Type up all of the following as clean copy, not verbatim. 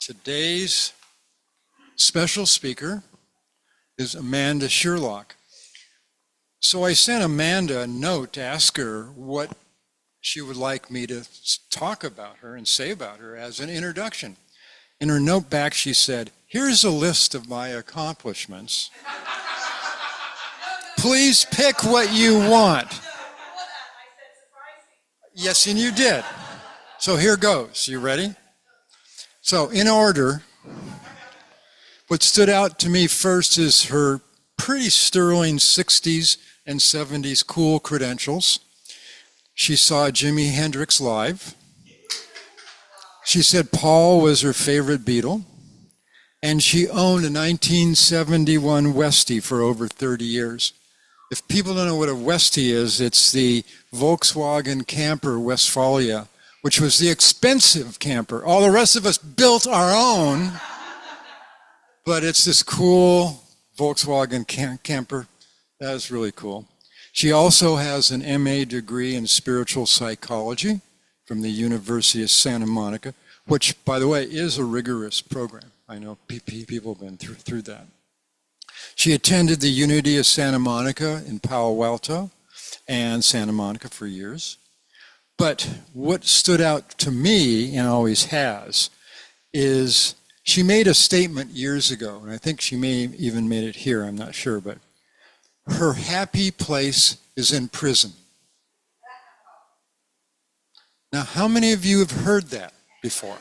Today's special speaker is Amanda Sherlock. So I sent Amanda a note to ask her what she would like me to talk about her and say about her as an introduction. In her note back, she said, "Here's a list of my accomplishments. Please pick what you want." Yes, and you did. So here goes. You ready? So in order, what stood out to me first is her pretty sterling 60s and 70s cool credentials. She saw Jimi Hendrix live. She said Paul was her favorite Beatle. And she owned a 1971 Westie for over 30 years. If people don't know what a Westie is, it's the Volkswagen camper Westphalia, which was the expensive camper. All the rest of us built our own, but it's this cool Volkswagen camper. That is really cool. She also has an MA degree in spiritual psychology from the University of Santa Monica, which, by the way, is a rigorous program. I know people have been through that. She attended the Unity of Santa Monica in Palo Alto and Santa Monica for years. But what stood out to me, and always has, is she made a statement years ago, and I think she may have even made it here, I'm not sure, but her happy place is in prison. Now, how many of you have heard that before?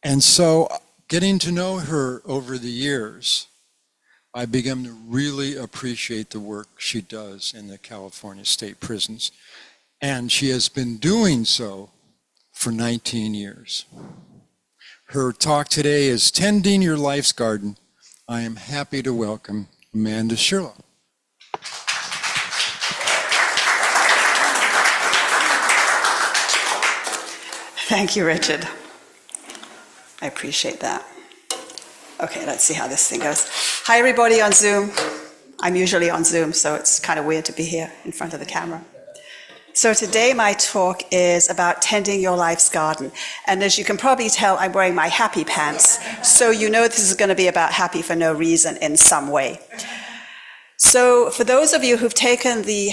And so, getting to know her over the years, I began to really appreciate the work she does in the California state prisons. And she has been doing so for 19 years. Her talk today is Tending Your Life's Garden. I am happy to welcome Amanda Sherlock. Thank you, Richard. I appreciate that. Okay, let's see how this thing goes. Hi, everybody on Zoom. I'm usually on Zoom, so it's kind of weird to be here in front of the camera. So today my talk is about tending your life's garden. And as you can probably tell, I'm wearing my happy pants. So you know this is going to be about happy for no reason in some way. So for those of you who've taken the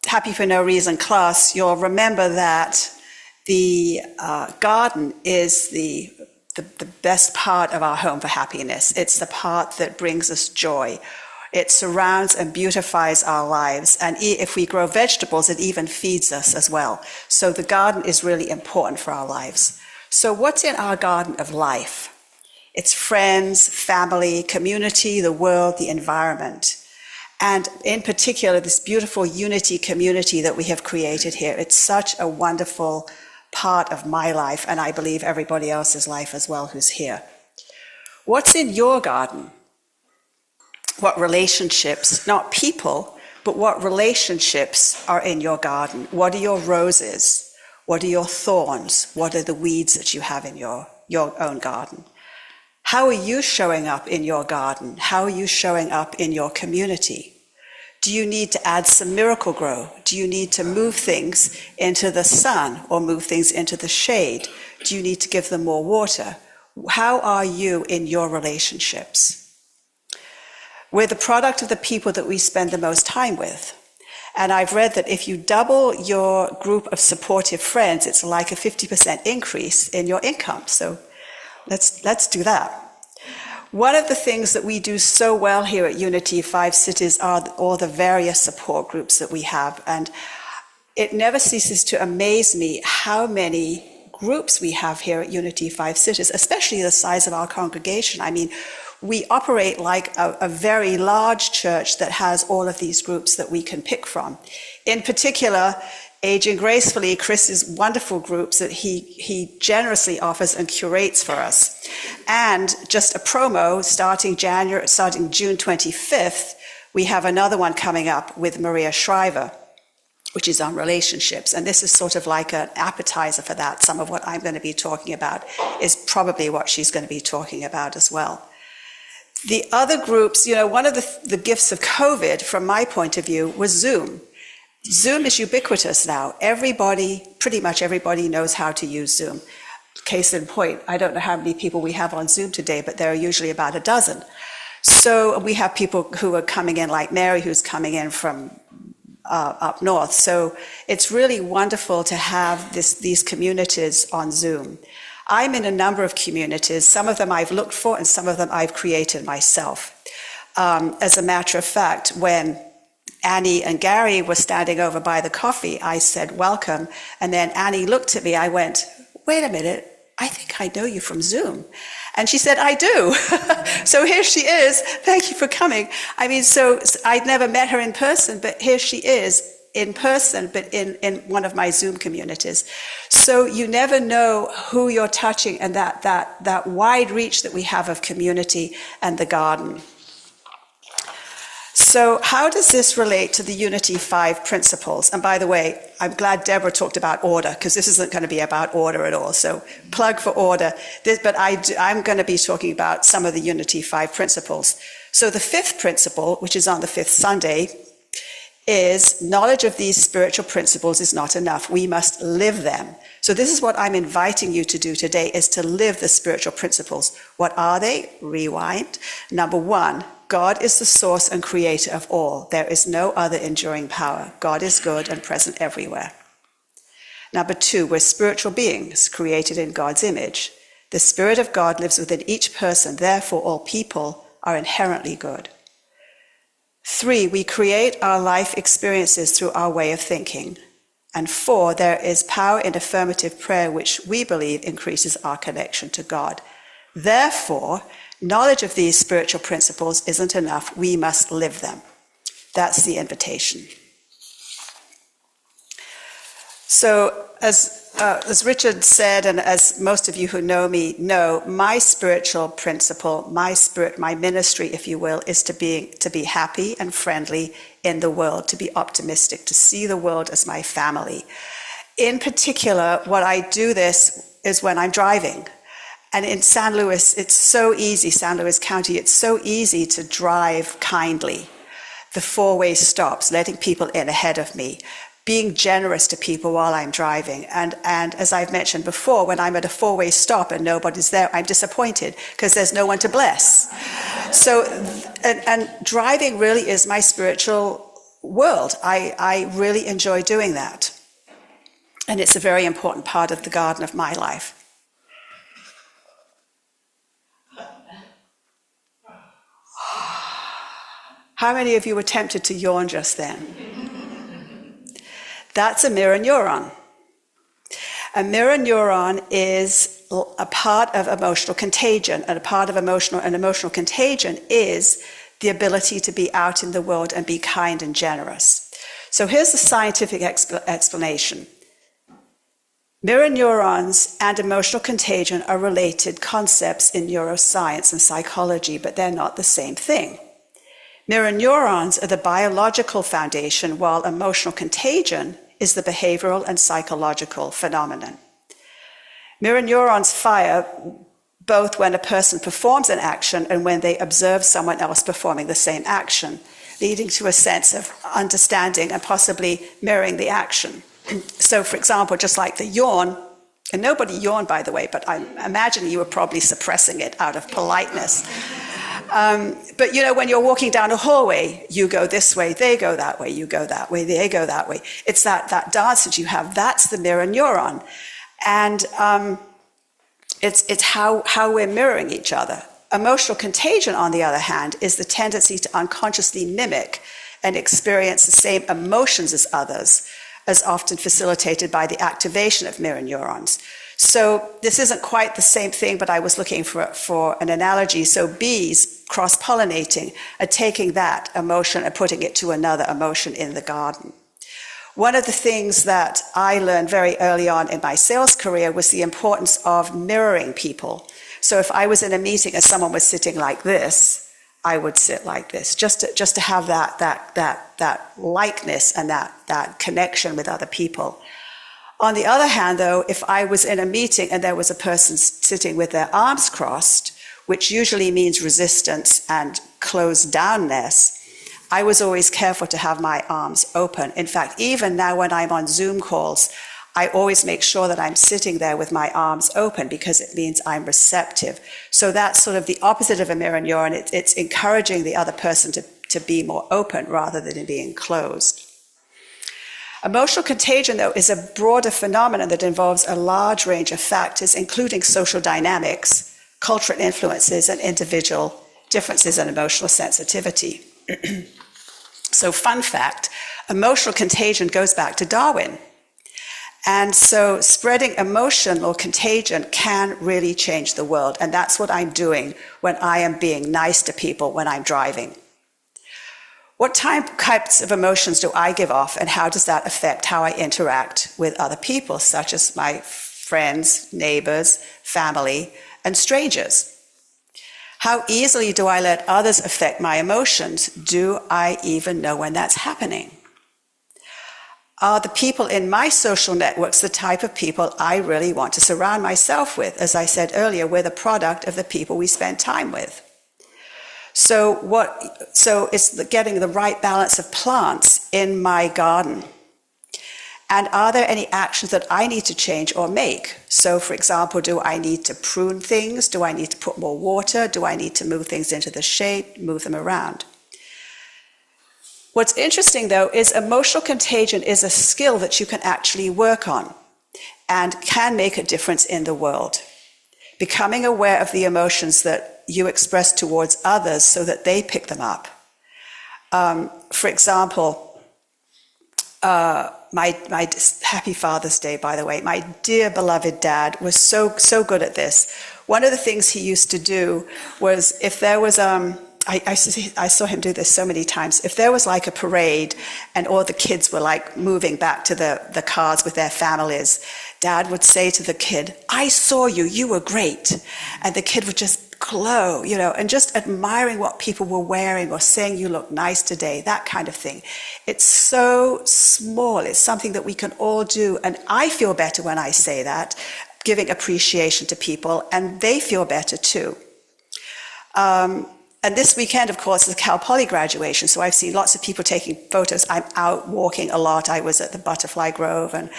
Happy for No Reason class, you'll remember that the garden is the best part of our home for happiness. It's the part that brings us joy. It surrounds and beautifies our lives. And if we grow vegetables, it even feeds us as well. So the garden is really important for our lives. So what's in our garden of life? It's friends, family, community, the world, the environment. And in particular, this beautiful unity community that we have created here. It's such a wonderful part of my life, and I believe everybody else's life as well who's here. What's in your garden? What relationships, not people, but what relationships are in your garden? What are your roses? What are your thorns? What are the weeds that you have in your own garden? How are you showing up in your garden? How are you showing up in your community? Do you need to add some miracle grow? Do you need to move things into the sun or move things into the shade? Do you need to give them more water? How are you in your relationships? We're the product of the people that we spend the most time with. And I've read that if you double your group of supportive friends, it's like a 50% increase in your income. So let's do that. One of the things that we do so well here at Unity 5 Cities are all the various support groups that we have. And it never ceases to amaze me how many groups we have here at Unity 5 Cities, especially the size of our congregation. I mean, we operate like a very large church that has all of these groups that we can pick from. In particular, Aging Gracefully, Chris's wonderful groups that he generously offers and curates for us. And just a promo, starting June 25th, we have another one coming up with Maria Shriver, which is on relationships. And this is sort of like an appetizer for that. Some of what I'm going to be talking about is probably what she's going to be talking about as well. The other groups, one of the gifts of COVID, from my point of view, was Zoom. Zoom is ubiquitous now. Pretty much everybody knows how to use Zoom. Case in point, I don't know how many people we have on Zoom today, but there are usually about a dozen. So we have people who are coming in, like Mary, who's coming in from up north. So it's really wonderful to have these communities on Zoom. I'm in a number of communities. Some of them I've looked for, and some of them I've created myself. As a matter of fact, when Annie and Gary were standing over by the coffee, I said, welcome. And then Annie looked at me. I went, wait a minute, I think I know you from Zoom. And she said, I do. So here she is. Thank you for coming. I mean, so I'd never met her in person, but here she is in person, but in one of my Zoom communities. So you never know who you're touching, and that wide reach that we have of community and the garden. So how does this relate to the Unity 5 principles? And by the way, I'm glad Deborah talked about order, because this isn't going to be about order at all. So plug for order. But I'm going to be talking about some of the Unity 5 principles. So the 5th principle, which is on the 5th Sunday, is knowledge of these spiritual principles is not enough. We must live them. So this is what I'm inviting you to do today, is to live the spiritual principles. What are they? Rewind. Number 1, God is the source and creator of all. There is no other enduring power. God is good and present everywhere. Number 2, we're spiritual beings created in God's image. The Spirit of God lives within each person. Therefore, all people are inherently good. 3, we create our life experiences through our way of thinking. And 4, there is power in affirmative prayer, which we believe increases our connection to God. Therefore, knowledge of these spiritual principles isn't enough. We must live them. That's the invitation. So as Richard said, and as most of you who know me know, my spiritual principle, my ministry, if you will, is to be happy and friendly in the world, to be optimistic, to see the world as my family. In particular, what I do this is when I'm driving. And in San Luis, it's so easy, San Luis County, it's so easy to drive kindly. The 4-way stops, letting people in ahead of me, being generous to people while I'm driving. And as I've mentioned before, when I'm at a 4-way stop and nobody's there, I'm disappointed because there's no one to bless. So, and driving really is my spiritual world. I really enjoy doing that. And it's a very important part of the garden of my life. How many of you were tempted to yawn just then? That's a mirror neuron. A mirror neuron is a part of emotional contagion, and a part of emotional contagion is the ability to be out in the world and be kind and generous. So here's the scientific explanation. Mirror neurons and emotional contagion are related concepts in neuroscience and psychology, but they're not the same thing. Mirror neurons are the biological foundation, while emotional contagion is the behavioral and psychological phenomenon. Mirror neurons fire both when a person performs an action and when they observe someone else performing the same action, leading to a sense of understanding and possibly mirroring the action. So, for example, just like the yawn, and nobody yawned, by the way, but I imagine you were probably suppressing it out of politeness. But you know, when you're walking down a hallway, you go this way, they go that way, you go that way, they go that way. It's that dance that you have, that's the mirror neuron. And it's how we're mirroring each other. Emotional contagion, on the other hand, is the tendency to unconsciously mimic and experience the same emotions as others, as often facilitated by the activation of mirror neurons. So this isn't quite the same thing, but I was looking for an analogy. So bees cross-pollinating are taking that emotion and putting it to another emotion in the garden. One of the things that I learned very early on in my sales career was the importance of mirroring people. So if I was in a meeting and someone was sitting like this, I would sit like this, just to have that likeness and that connection with other people. On the other hand, though, if I was in a meeting and there was a person sitting with their arms crossed, which usually means resistance and closed downness, I was always careful to have my arms open. In fact, even now when I'm on Zoom calls, I always make sure that I'm sitting there with my arms open because it means I'm receptive. So that's sort of the opposite of a mirror neuron. It's encouraging the other person to be more open rather than being closed. Emotional contagion, though, is a broader phenomenon that involves a large range of factors, including social dynamics, cultural influences, and individual differences in emotional sensitivity. So, fun fact, emotional contagion goes back to Darwin. And so spreading emotion or contagion can really change the world. And that's what I'm doing when I am being nice to people when I'm driving. What types of emotions do I give off, and how does that affect how I interact with other people, such as my friends, neighbors, family, and strangers? How easily do I let others affect my emotions? Do I even know when that's happening? Are the people in my social networks the type of people I really want to surround myself with? As I said earlier, we're the product of the people we spend time with. So it's getting the right balance of plants in my garden. And are there any actions that I need to change or make? So, for example, do I need to prune things? Do I need to put more water? Do I need to move things into the shade, move them around? What's interesting, though, is emotional contagion is a skill that you can actually work on and can make a difference in the world. Becoming aware of the emotions that you express towards others so that they pick them up. For example, my happy Father's Day, by the way. My dear beloved dad was so good at this. One of the things he used to do was if there was I saw him do this so many times. If there was like a parade and all the kids were like moving back to the cars with their families, Dad would say to the kid, "I saw you, you were great." And the kid would just glow, and just admiring what people were wearing or saying, "You look nice today," that kind of thing. It's so small. It's something that we can all do. And I feel better when I say that, giving appreciation to people, and they feel better too. And this weekend, of course, is the Cal Poly graduation, so I've seen lots of people taking photos. I'm out walking a lot. I was at the Butterfly Grove and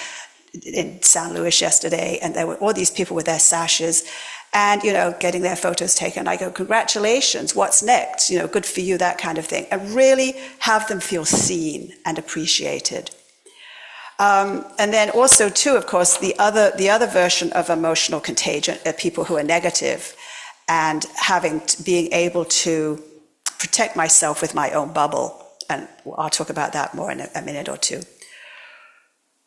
in San Luis yesterday, and there were all these people with their sashes and, getting their photos taken. I go, "Congratulations, what's next? Good for you," that kind of thing. And really have them feel seen and appreciated. And then also, too, of course, the other version of emotional contagion are people who are negative, and being able to protect myself with my own bubble. And I'll talk about that more in a minute or two.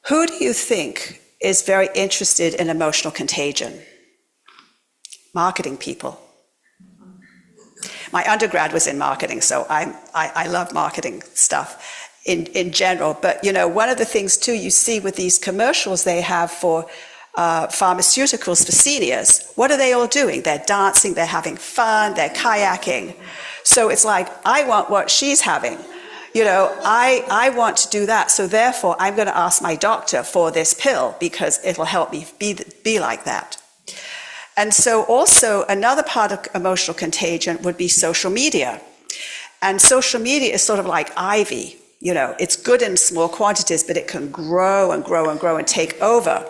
Who do you think is very interested in emotional contagion? Marketing people. My undergrad was in marketing, so I love marketing stuff in general. But, one of the things, too, you see with these commercials they have for pharmaceuticals for seniors. What are they all doing? They're dancing, they're having fun, they're kayaking. So it's like, I want what she's having. I want to do that. So therefore, I'm going to ask my doctor for this pill because it'll help me be like that. And so also another part of emotional contagion would be social media. And social media is sort of like ivy. It's good in small quantities, but it can grow and grow and grow and take over.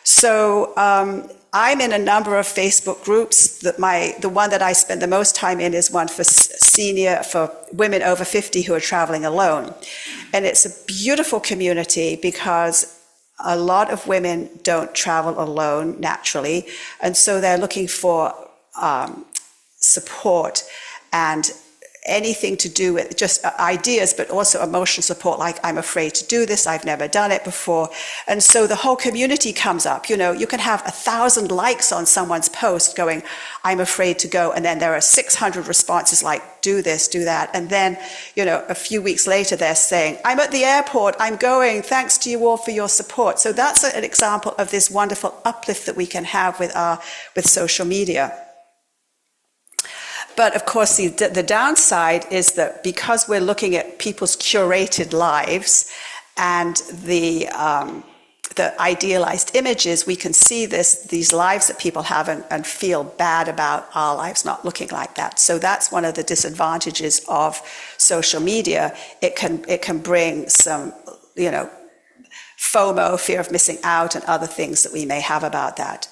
So I'm in a number of Facebook groups. The one that I spend the most time in is one for women over 50 who are traveling alone. And it's a beautiful community because a lot of women don't travel alone naturally. And so they're looking for support and anything to do with just ideas, but also emotional support, like, "I'm afraid to do this, I've never done it before." And so the whole community comes up. You can have 1,000 likes on someone's post going, "I'm afraid to go," and then there are 600 responses like, "Do this, do that." And then, a few weeks later, they're saying, "I'm at the airport, I'm going, thanks to you all for your support." So that's an example of this wonderful uplift that we can have with social media. But of course, the downside is that because we're looking at people's curated lives and the the idealized images, we can see these lives that people have and feel bad about our lives not looking like that. So that's one of the disadvantages of social media. It can bring some, FOMO, fear of missing out, and other things that we may have about that.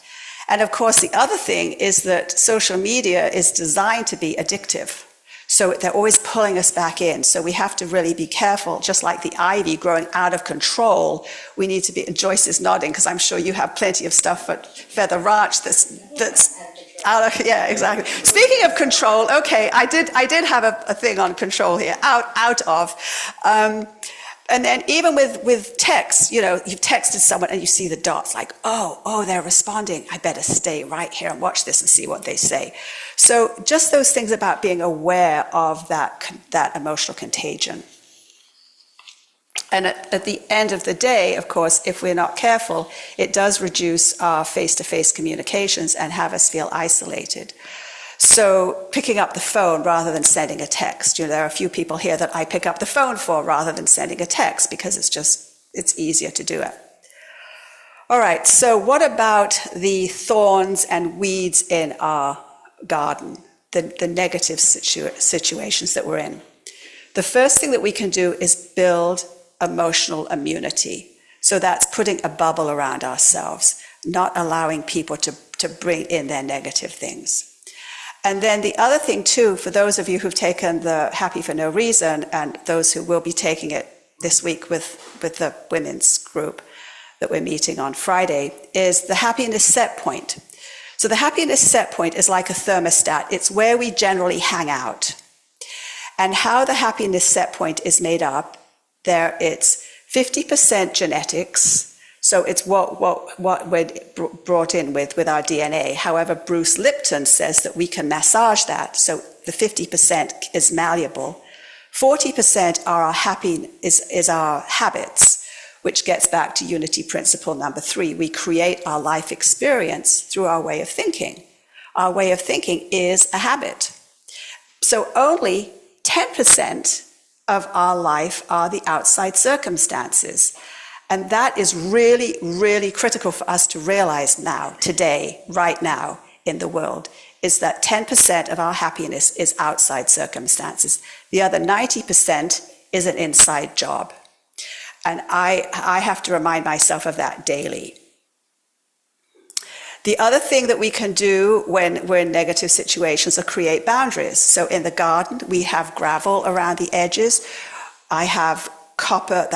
And of course, the other thing is that social media is designed to be addictive. So they're always pulling us back in. So we have to really be careful, just like the ivy growing out of control. We need to be, and Joyce is nodding because I'm sure you have plenty of stuff at Feather Ranch that's out of, yeah, exactly. Speaking of control, okay, I did have a thing on control here, out of. And then even with text, you've texted someone and you see the dots like, oh, they're responding. I better stay right here and watch this and see what they say. So just those things about being aware of that emotional contagion. And at the end of the day, of course, if we're not careful, it does reduce our face-to-face communications and have us feel isolated. So picking up the phone rather than sending a text. There are a few people here that I pick up the phone for rather than sending a text because it's easier to do it. All right, so what about the thorns and weeds in our garden, the negative situations that we're in? The first thing that we can do is build emotional immunity. So that's putting a bubble around ourselves, not allowing people to bring in their negative things. And then the other thing too, for those of you who've taken the Happy for No Reason and those who will be taking it this week with the women's group that we're meeting on Friday, is the happiness set point. So the happiness set point is like a thermostat. It's where we generally hang out. And how the happiness set point is made up, it's 50% genetics. So it's what we're brought in with our DNA. However, Bruce Lipton says that we can massage that. So the 50% is malleable. 40% is our habits, which gets back to unity principle number 3. We create our life experience through our way of thinking. Our way of thinking is a habit. So only 10% of our life are the outside circumstances. And that is really, really critical for us to realize now, today, right now in the world, is that 10% of our happiness is outside circumstances. The other 90% is an inside job. And I have to remind myself of that daily. The other thing that we can do when we're in negative situations are create boundaries. So in the garden, we have gravel around the edges. I have copper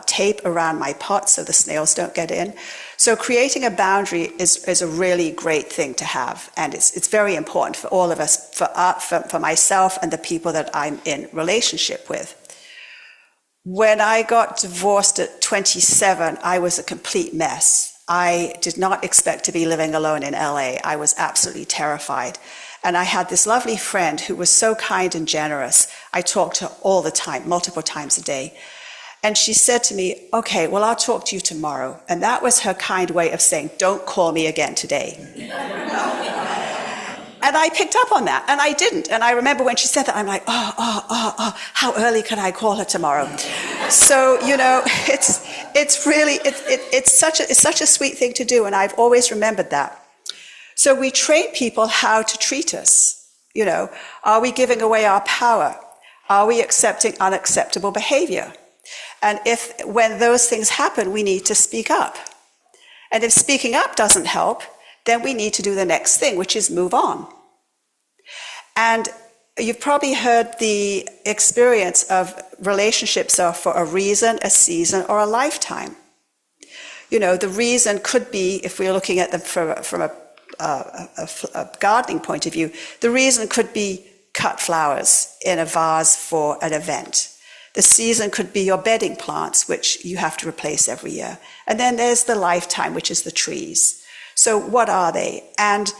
tape around my pot so the snails don't get in. So creating a boundary is a really great thing to have, and it's very important for all of us, for myself and the people that I'm in relationship with. When I got divorced at 27, I was a complete mess. I did not expect to be living alone in LA. I was absolutely terrified. And I had this lovely friend who was so kind and generous. I talked to her all the time, multiple times a day. And she said to me, okay, well, I'll talk to you tomorrow. And that was her kind way of saying, don't call me again today. And I picked up on that, and I didn't. And I remember when she said that, I'm like, how early can I call her tomorrow? So, it's such a sweet thing to do, and I've always remembered that. So we train people how to treat us. Are we giving away our power? Are we accepting unacceptable behavior? And when those things happen, we need to speak up. And if speaking up doesn't help, then we need to do the next thing, which is move on. And you've probably heard the experience of relationships are for a reason, a season, or a lifetime. The reason could be, if we're looking at them from a gardening point of view, the reason could be cut flowers in a vase for an event. The season could be your bedding plants, which you have to replace every year. And then there's the lifetime, which is the trees. So what are they? And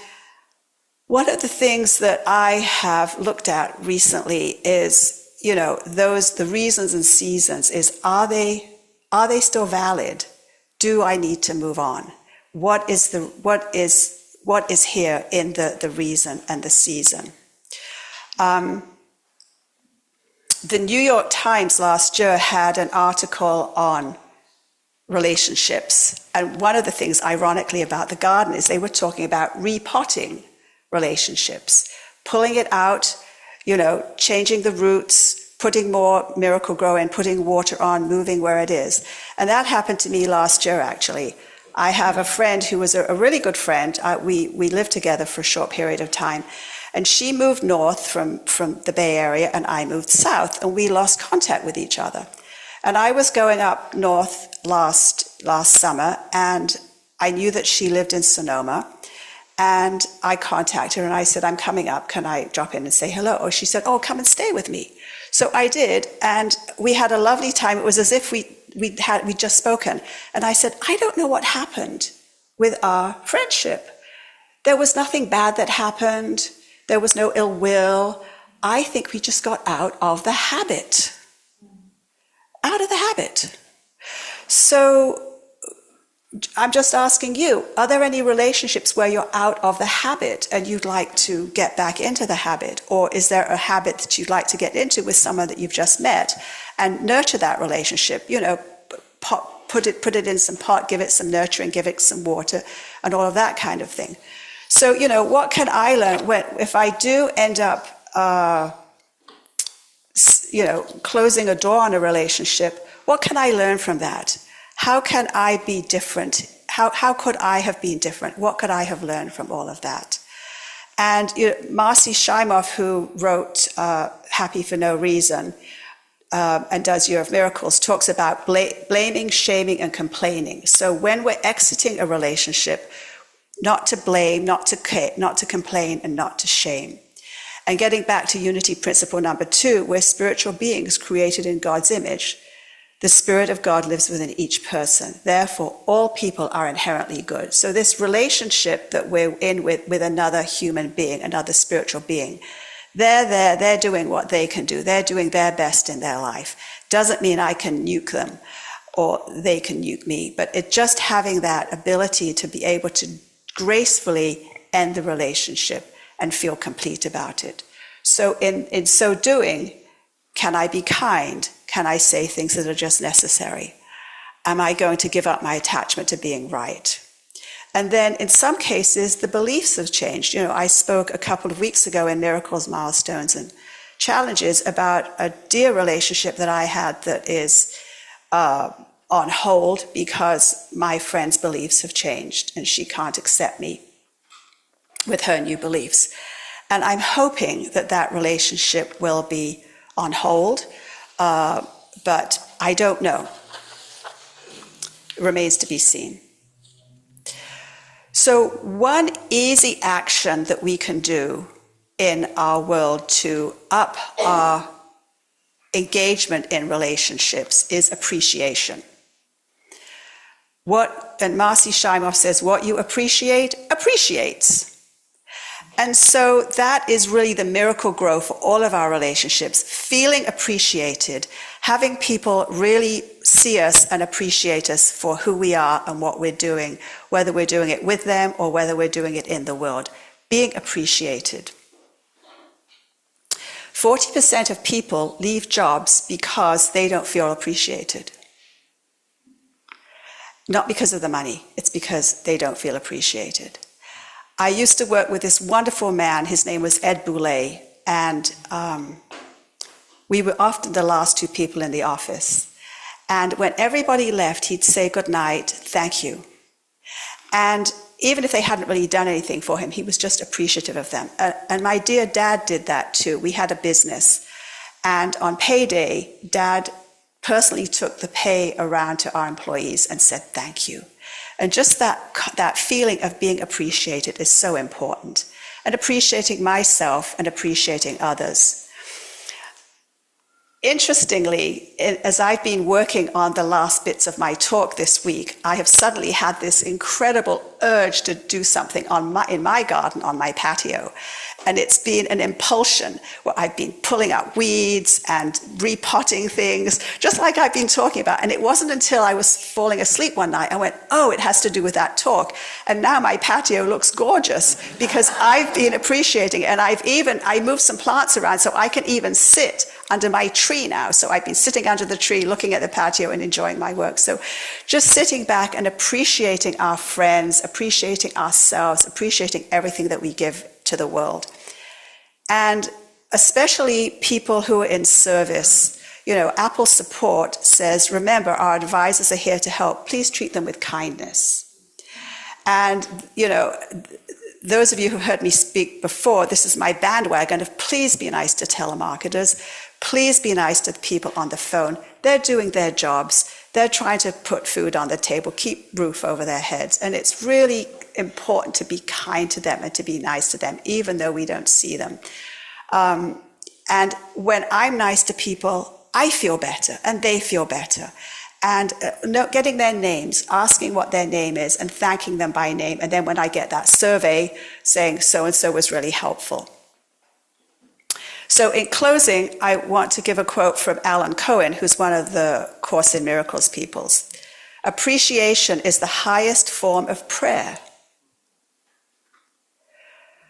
one of the things that I have looked at recently is, the reasons and seasons is, are they still valid? Do I need to move on? What is here in the reason and the season? The New York Times last year had an article on relationships. And one of the things, ironically, about the garden is they were talking about repotting relationships, pulling it out, changing the roots, putting more Miracle Grow in, putting water on, moving where it is. And that happened to me last year, actually. I have a friend who was a really good friend. We lived together for a short period of time. And she moved north from the Bay Area, and I moved south, and we lost contact with each other. And I was going up north last summer, and I knew that she lived in Sonoma. And I contacted her, and I said, I'm coming up. Can I drop in and say hello? Or she said, oh, come and stay with me. So I did, and we had a lovely time. It was as if we'd just spoken. And I said, I don't know what happened with our friendship. There was nothing bad that happened. There was no ill will. I think we just got out of the habit. Out of the habit. So I'm just asking you, are there any relationships where you're out of the habit and you'd like to get back into the habit? Or is there a habit that you'd like to get into with someone that you've just met and nurture that relationship? Put it in some pot, give it some nurturing, give it some water, and all of that kind of thing. So, what can I learn if I do end up, closing a door on a relationship? What can I learn from that? How can I be different? How could I have been different? What could I have learned from all of that? And Marcy Shimoff, who wrote Happy for No Reason and does Year of Miracles, talks about blaming, shaming, and complaining. So when we're exiting a relationship, not to blame, not to complain, and not to shame. And getting back to unity principle number 2, we're spiritual beings created in God's image. The Spirit of God lives within each person. Therefore, all people are inherently good. So this relationship that we're in with another human being, another spiritual being, they're doing what they can do. They're doing their best in their life. Doesn't mean I can nuke them or they can nuke me, but it just having that ability to be able to gracefully end the relationship and feel complete about it. So in so doing, can I be kind? Can I say things that are just necessary? Am I going to give up my attachment to being right? And then in some cases, the beliefs have changed. I spoke a couple of weeks ago in Miracles, Milestones, and Challenges about a dear relationship that I had that is on hold because my friend's beliefs have changed and she can't accept me with her new beliefs. And I'm hoping that relationship will be on hold, but I don't know. It remains to be seen. So one easy action that we can do in our world to up our engagement in relationships is appreciation. And Marcy Shimoff says, what you appreciate, appreciates. And so that is really the miracle grow for all of our relationships, feeling appreciated, having people really see us and appreciate us for who we are and what we're doing, whether we're doing it with them or whether we're doing it in the world, being appreciated. 40% of people leave jobs because they don't feel appreciated. Not because of the money, it's because they don't feel appreciated. I used to work with this wonderful man. His name was Ed Boulay, and we were often the last two people in the office. And when everybody left, he'd say good night, thank you. And even if they hadn't really done anything for him, he was just appreciative of them. And my dear dad did that too. We had a business, and on payday, Dad personally took the pay around to our employees and said thank you. And just that feeling of being appreciated is so important. And appreciating myself and appreciating others. Interestingly, as I've been working on the last bits of my talk this week, I have suddenly had this incredible urge to do something in my garden, on my patio. And it's been an impulsion where I've been pulling up weeds and repotting things, just like I've been talking about. And it wasn't until I was falling asleep one night, I went, oh, it has to do with that talk. And now my patio looks gorgeous because I've been appreciating it. And I moved some plants around so I can even sit under my tree now. So I've been sitting under the tree, looking at the patio and enjoying my work. So just sitting back and appreciating our friends, appreciating ourselves, appreciating everything that we give to the world. And especially people who are in service. Apple Support says, remember, our advisors are here to help. Please treat them with kindness. And, those of you who've heard me speak before, this is my bandwagon of please be nice to telemarketers. Please be nice to the people on the phone. They're doing their jobs. They're trying to put food on the table, keep roof over their heads. And it's really important to be kind to them and to be nice to them, even though we don't see them. And when I'm nice to people, I feel better and they feel better. And getting their names, asking what their name is and thanking them by name. And then when I get that survey saying so-and-so was really helpful. So in closing, I want to give a quote from Alan Cohen, who's one of the Course in Miracles peoples. Appreciation is the highest form of prayer,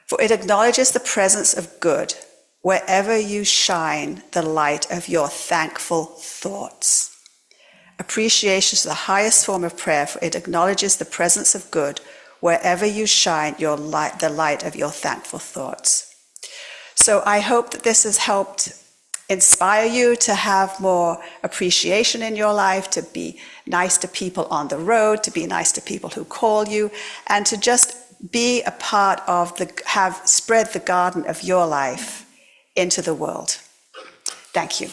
for it acknowledges the presence of good wherever you shine the light of your thankful thoughts. Appreciation is the highest form of prayer, for it acknowledges the presence of good wherever you shine the light of your thankful thoughts. So I hope that this has helped inspire you to have more appreciation in your life, to be nice to people on the road, to be nice to people who call you, and to just be a part of spread the garden of your life into the world. Thank you.